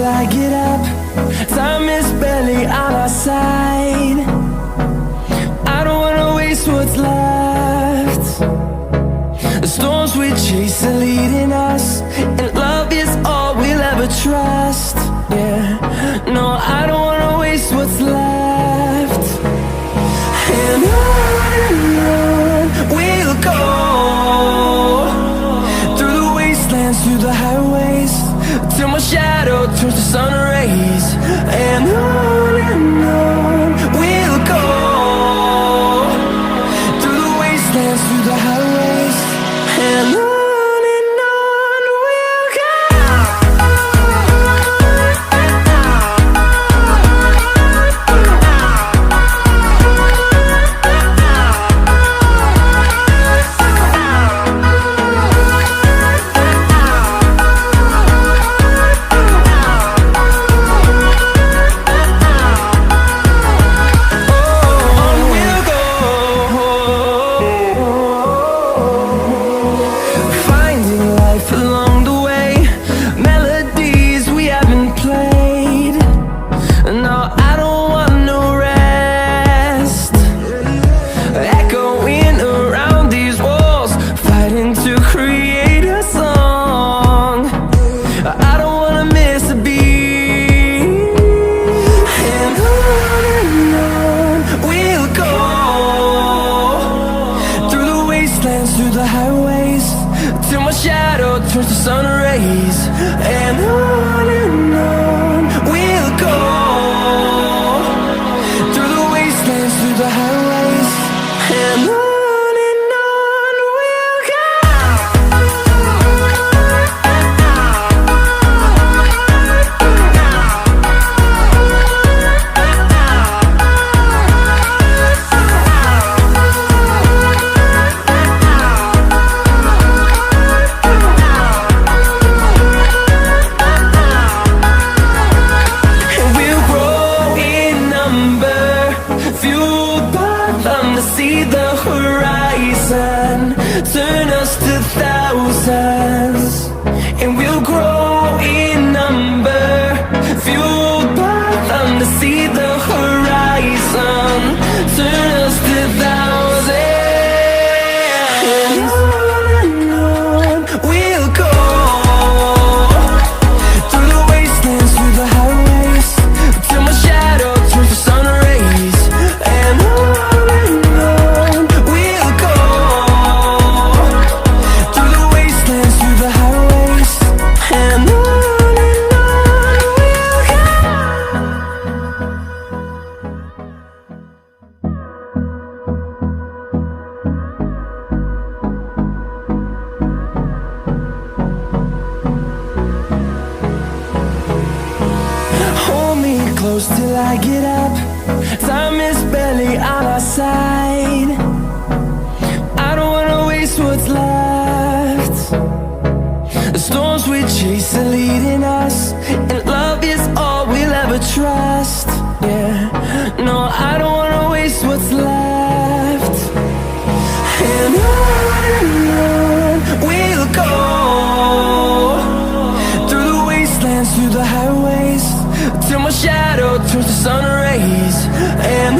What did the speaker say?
till I get up. Time is barely on our side. I don't wanna waste what's left. The storms we chase are leading us, and love is all we'll ever trust. Yeah, no, I don't wanna waste what's left. And on we'll go, through the wastelands, through the highways, till my shadow turns to sun rays. And on we'll go, through the wastelands, through the highways, and on we'll go. Through the highways, till my shadow turns to sun rays. And on we'll go, through the wastelands, through the highways, and on we'll go. See the horizon turn us to thousands, and we'll grow in number, fueled by them. To see the horizon turn us to thousands, and on we'll go, through the wastelands, through the highways, till my shadow turns to sun rays. And close till I get up. Time is barely on our side. I don't wanna waste what's left. The storms we chase are leading us, and love is all we'll ever trust. Yeah, no, I don't wanna waste what's left. And on we'll go, through the wastelands, through the highways, till my shadow turns to sun rays. And